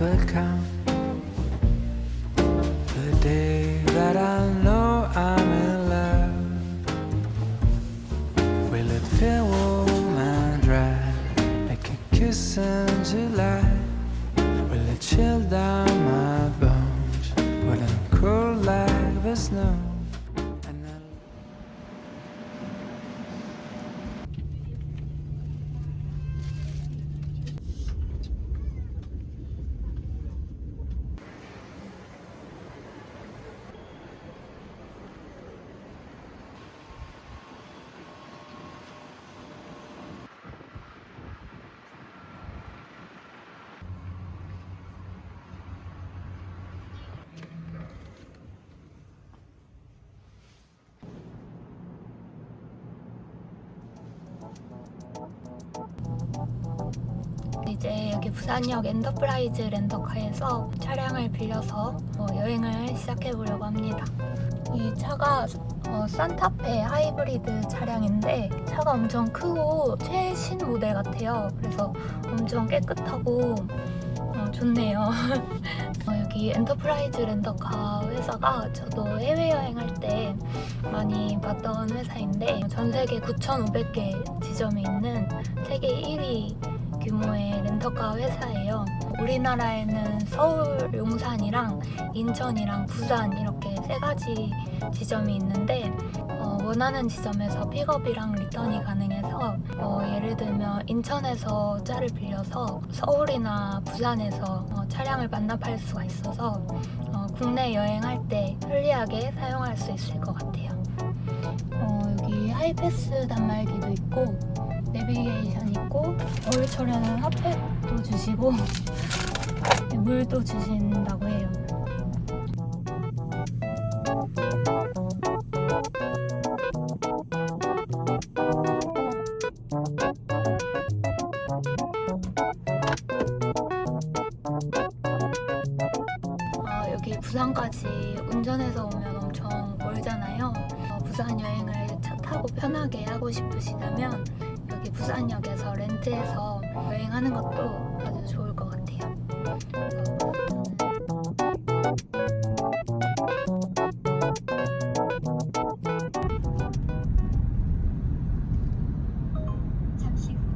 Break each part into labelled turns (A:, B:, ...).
A: will come. The day that I know I'm in love. Will it feel warm and dry like a kiss in July? Will it chill down my bones? Will it cool like the snow?
B: 이제 여기 부산역 엔터프라이즈 렌터카에서 차량을 빌려서 여행을 시작해 보려고 합니다. 이 차가 산타페 하이브리드 차량인데 차가 엄청 크고 최신 모델 같아요. 그래서 엄청 깨끗하고 좋네요. 여기 엔터프라이즈 렌터카 회사가 저도 해외여행할 때 많이 봤던 회사인데 전 세계 9,500개 지점이 있는 세계 1위 규모의 렌터카 회사예요. 우리나라에는 서울, 용산이랑 인천이랑 부산 이렇게 세 가지 지점이 있는데 원하는 지점에서 픽업이랑 리턴이 가능해서 예를 들면 인천에서 차를 빌려서 서울이나 부산에서 차량을 반납할 수가 있어서 국내 여행할 때 편리하게 사용할 수 있을 것 같아요. 여기 하이패스 단말기도 있고 내비게이션 있고 겨울철에는 핫팩도 주시고 물도 주신다고 해요. 여기 부산까지 운전해서 오면 엄청 멀잖아요. 부산 여행을 차 타고 편하게 하고 싶으시다면 여기 부산역에서 렌트해서 여행하는 것도 아주 좋을 것 같아요. 잠시 후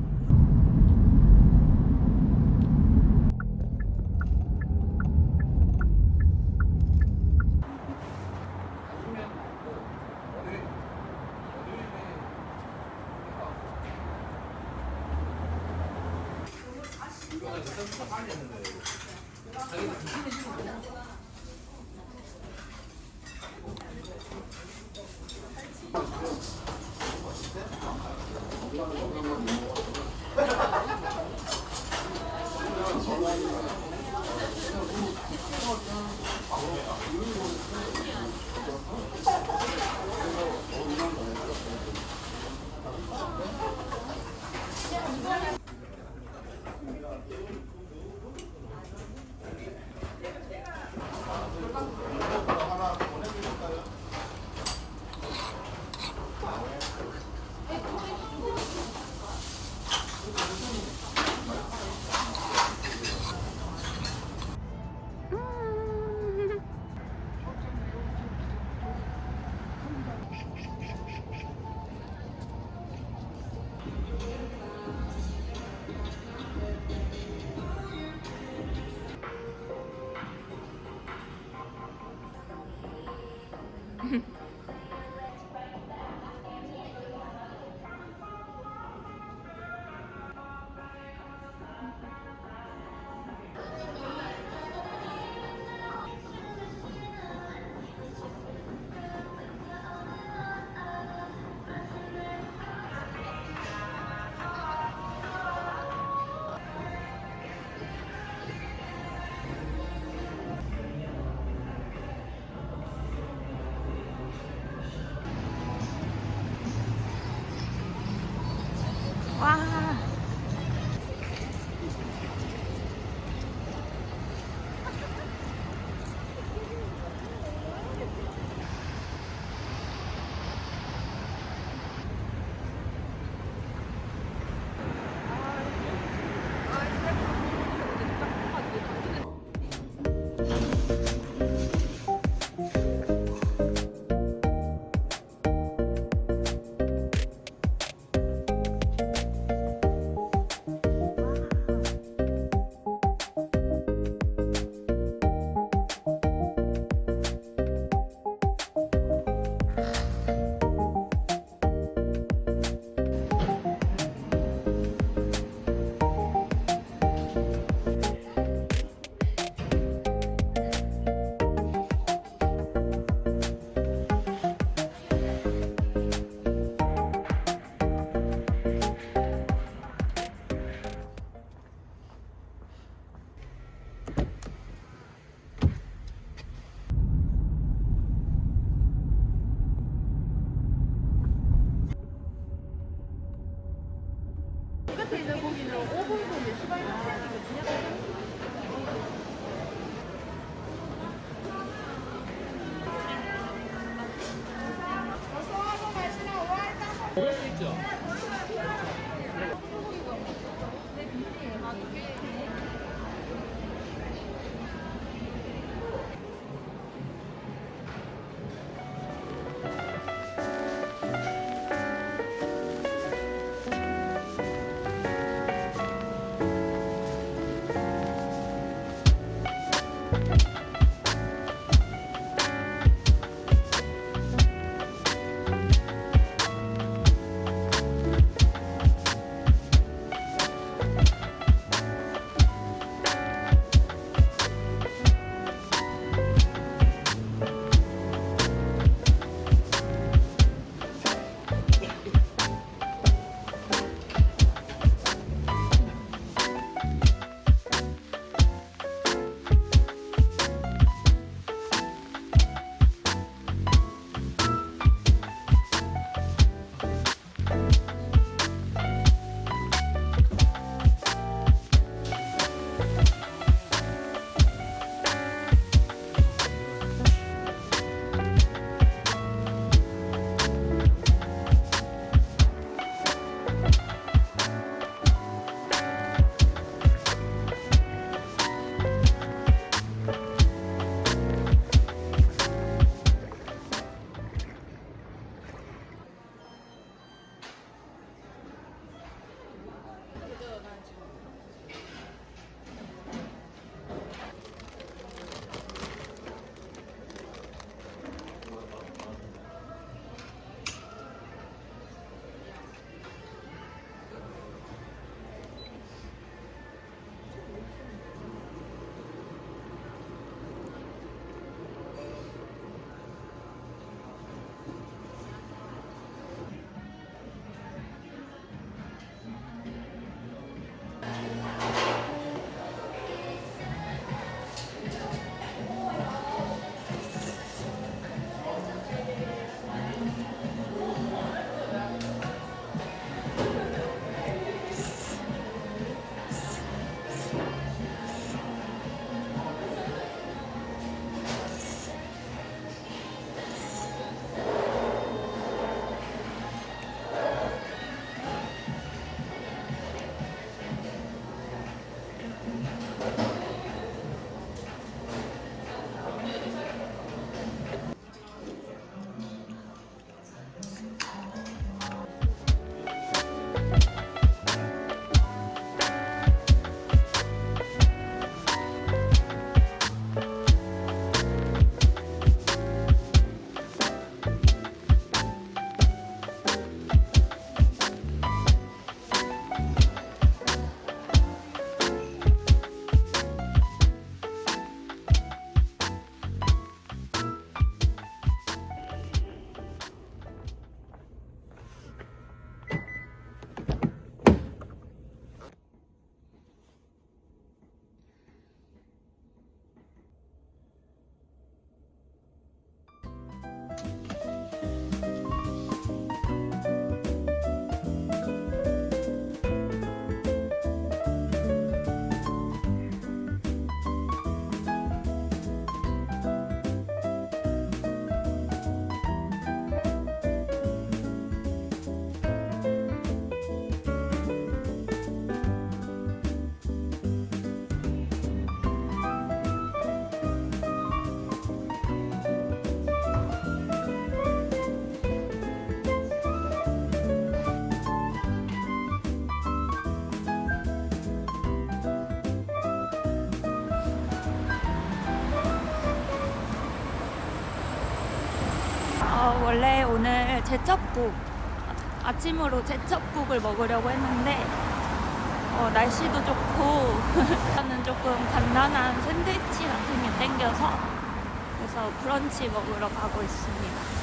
B: 와. 원래 오늘 제첩국, 아침으로 제첩국을 먹으려고 했는데 날씨도 좋고 저는 조금 간단한 샌드위치 같은 게 땡겨서 그래서 브런치 먹으러 가고 있습니다.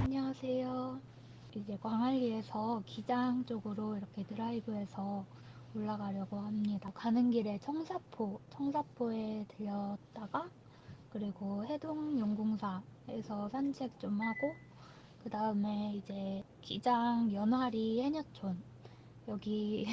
B: 안녕하세요. 이제 광안리에서 기장 쪽으로 이렇게 드라이브해서 올라가려고 합니다. 가는 길에 청사포에 들렸다가 그리고 해동용궁사에서 산책 좀 하고 그 다음에 이제 기장 연화리 해녀촌 여기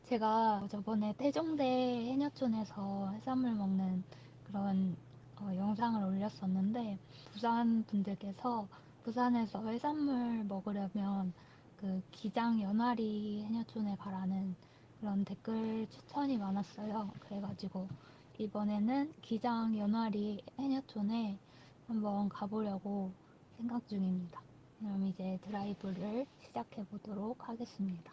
B: 제가 저번에 태종대 해녀촌에서 해산물 먹는 그런 영상을 올렸었는데 부산 분들께서 부산에서 해산물 먹으려면 그 기장 연화리 해녀촌에 가라는 그런 댓글 추천이 많았어요. 그래가지고 이번에는 기장 연화리 해녀촌에 한번 가보려고 생각 중입니다. 그럼 이제 드라이브를 시작해 보도록 하겠습니다.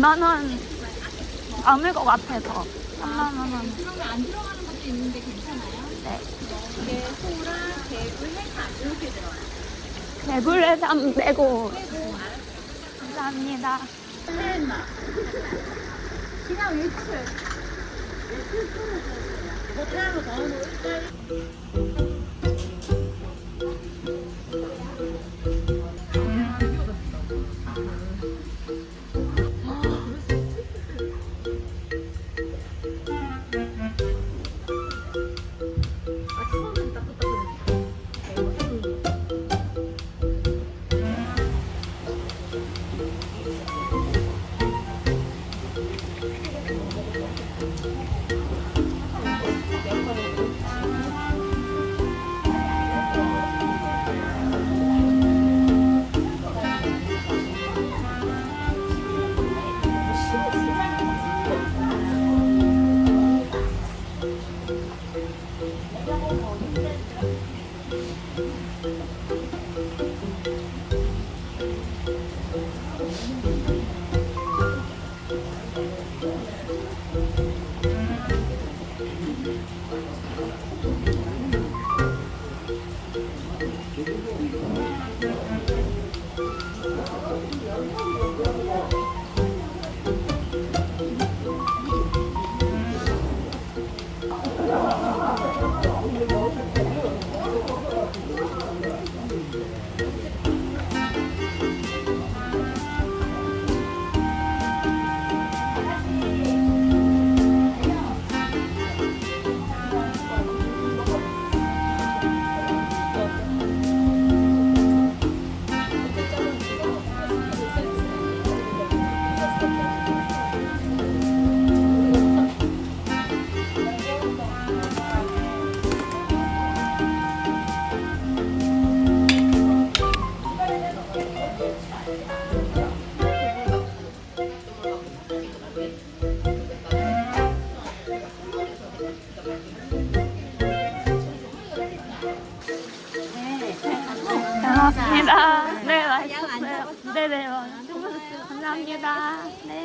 C: 2만 원 남을 것 같아서 3만 원.
D: 그러면 안 들어가는 것도 있는데 괜찮아요?
C: 네.
D: 이게 소라, 개불, 해삼 이렇게 들어가요.
C: 배불해삼 빼고. 감사합니다.
D: 그냥 외출. 호텔로 더 넣을까요?
C: 잘 먹었습니다. 네, 맛있었어요. 네네, 수고하셨어요. 감사합니다. 네.